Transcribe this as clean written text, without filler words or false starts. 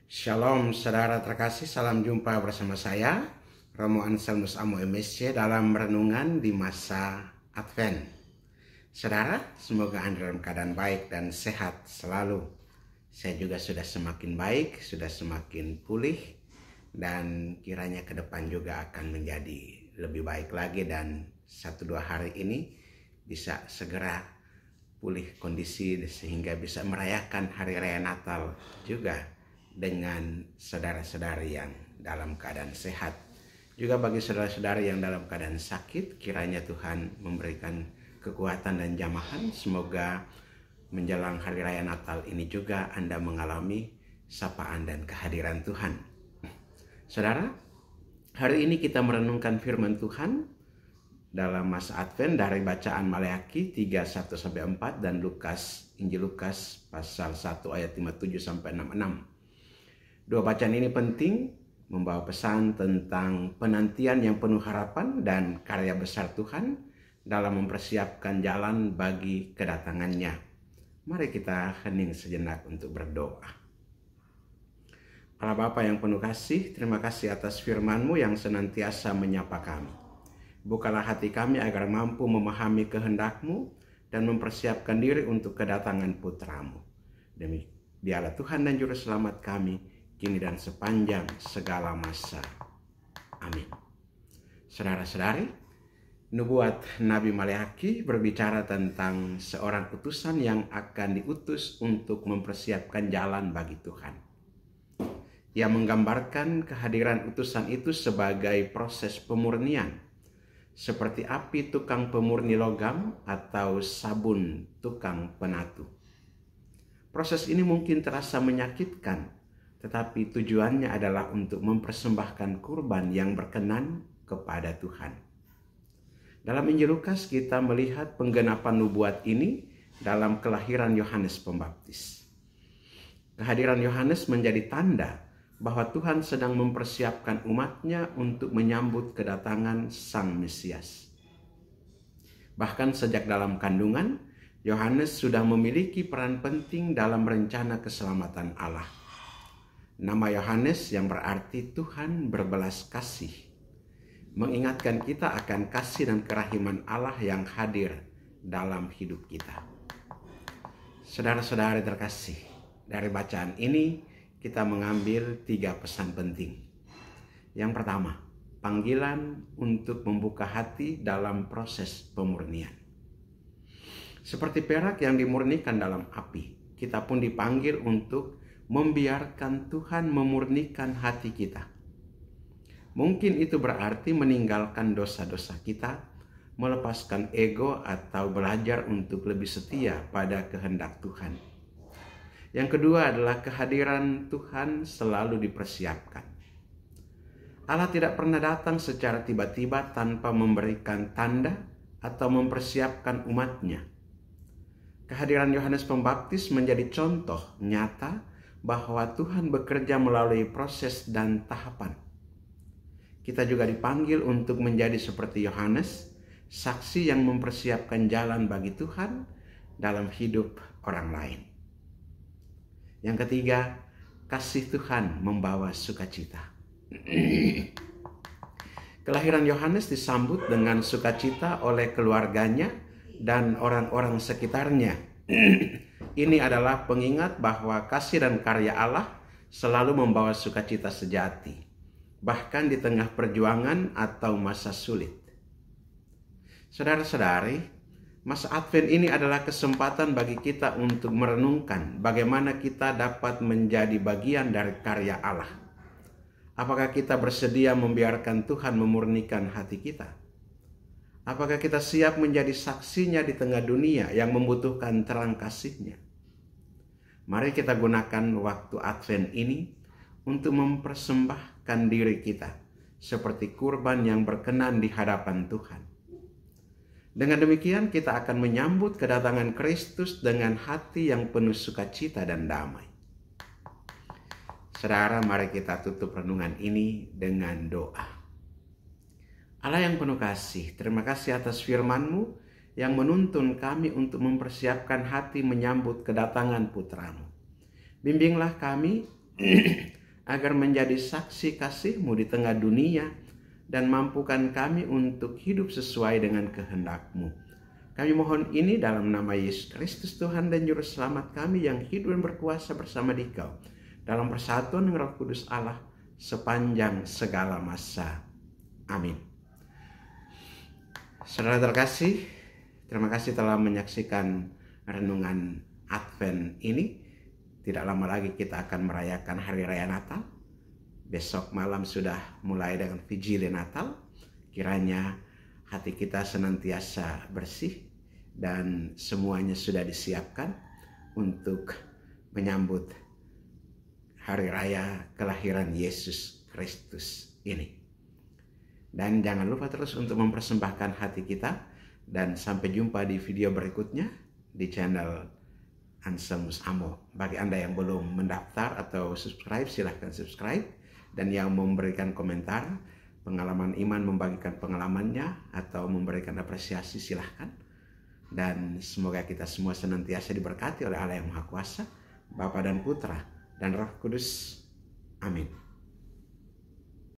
Shalom saudara terkasih, salam jumpa bersama saya Romo Anselmus Amo MSC dalam renungan di masa Advent. Saudara, semoga Anda dalam keadaan baik dan sehat selalu. Saya juga sudah semakin baik, sudah semakin pulih, dan kiranya ke depan juga akan menjadi lebih baik lagi, dan 1-2 hari ini bisa segera pulih kondisi sehingga bisa merayakan Hari Raya Natal juga dengan saudara-saudari yang dalam keadaan sehat. Juga bagi saudara-saudari yang dalam keadaan sakit, kiranya Tuhan memberikan kekuatan dan jamahan. Semoga menjelang Hari Raya Natal ini juga Anda mengalami sapaan dan kehadiran Tuhan. Saudara, hari ini kita merenungkan firman Tuhan dalam masa Advent dari bacaan Maleakhi 3:1-4 dan Injil Lukas pasal 1 ayat 57-66. Dua bacaan ini penting, membawa pesan tentang penantian yang penuh harapan dan karya besar Tuhan dalam mempersiapkan jalan bagi kedatangannya. Mari kita hening sejenak untuk berdoa. Allah Bapa yang penuh kasih, terima kasih atas firman-Mu yang senantiasa menyapa kami. Bukalah hati kami agar mampu memahami kehendak-Mu dan mempersiapkan diri untuk kedatangan putra-Mu. Demi Dialah Tuhan dan Juru Selamat kami, kini dan sepanjang segala masa. Amin. Saudara-saudari, nubuat Nabi Maleakhi berbicara tentang seorang utusan yang akan diutus untuk mempersiapkan jalan bagi Tuhan. Ia menggambarkan kehadiran utusan itu sebagai proses pemurnian, seperti api tukang pemurni logam atau sabun tukang penatu. Proses ini mungkin terasa menyakitkan, tetapi tujuannya adalah untuk mempersembahkan kurban yang berkenan kepada Tuhan. Dalam Injil Lukas kita melihat penggenapan nubuat ini dalam kelahiran Yohanes Pembaptis. Kehadiran Yohanes menjadi tanda bahwa Tuhan sedang mempersiapkan umatnya untuk menyambut kedatangan Sang Mesias. Bahkan sejak dalam kandungan, Yohanes sudah memiliki peran penting dalam rencana keselamatan Allah. Nama Yohanes yang berarti Tuhan berbelas kasih, mengingatkan kita akan kasih dan kerahiman Allah yang hadir dalam hidup kita. Saudara-saudari terkasih, dari bacaan ini kita mengambil 3 pesan penting. Yang pertama, panggilan untuk membuka hati dalam proses pemurnian. Seperti perak yang dimurnikan dalam api, kita pun dipanggil untuk membiarkan Tuhan memurnikan hati kita. Mungkin itu berarti meninggalkan dosa-dosa kita, melepaskan ego, atau belajar untuk lebih setia pada kehendak Tuhan. Yang kedua adalah kehadiran Tuhan selalu dipersiapkan. Allah tidak pernah datang secara tiba-tiba tanpa memberikan tanda atau mempersiapkan umatnya. Kehadiran Yohanes Pembaptis menjadi contoh nyata bahwa Tuhan bekerja melalui proses dan tahapan. Kita juga dipanggil untuk menjadi seperti Yohanes, saksi yang mempersiapkan jalan bagi Tuhan dalam hidup orang lain. Yang ketiga, kasih Tuhan membawa sukacita. Kelahiran Yohanes disambut dengan sukacita oleh keluarganya dan orang-orang sekitarnya. Ini adalah pengingat bahwa kasih dan karya Allah selalu membawa sukacita sejati, bahkan di tengah perjuangan atau masa sulit. Saudara-saudari, masa Advent ini adalah kesempatan bagi kita untuk merenungkan bagaimana kita dapat menjadi bagian dari karya Allah. Apakah kita bersedia membiarkan Tuhan memurnikan hati kita? Apakah kita siap menjadi saksinya di tengah dunia yang membutuhkan terang kasih-Nya? Mari kita gunakan waktu Advent ini untuk mempersembahkan diri kita seperti kurban yang berkenan di hadapan Tuhan. Dengan demikian kita akan menyambut kedatangan Kristus dengan hati yang penuh sukacita dan damai. Saudara, mari kita tutup renungan ini dengan doa. Allah yang penuh kasih, terima kasih atas firman-Mu yang menuntun kami untuk mempersiapkan hati menyambut kedatangan Putra-Mu. Bimbinglah kami agar menjadi saksi kasih-Mu di tengah dunia, dan mampukan kami untuk hidup sesuai dengan kehendak-Mu. Kami mohon ini dalam nama Yesus Kristus, Tuhan dan Juru Selamat kami yang hidup dan berkuasa bersama Dikau, dalam persatuan dengan Roh Kudus Allah, sepanjang segala masa. Amin. Saudara terkasih, terima kasih telah menyaksikan renungan Advent ini. Tidak lama lagi kita akan merayakan Hari Raya Natal. Besok malam sudah mulai dengan Vigili Natal. Kiranya hati kita senantiasa bersih dan semuanya sudah disiapkan untuk menyambut Hari Raya kelahiran Yesus Kristus ini. Dan jangan lupa terus untuk mempersembahkan hati kita. Dan sampai jumpa di video berikutnya di channel Anselmus Amo. Bagi Anda yang belum mendaftar atau subscribe, silahkan subscribe. Dan yang memberikan komentar, pengalaman iman, membagikan pengalamannya, atau memberikan apresiasi, silahkan. Dan semoga kita semua senantiasa diberkati oleh Allah yang Maha Kuasa, Bapa dan Putra dan Roh Kudus. Amin.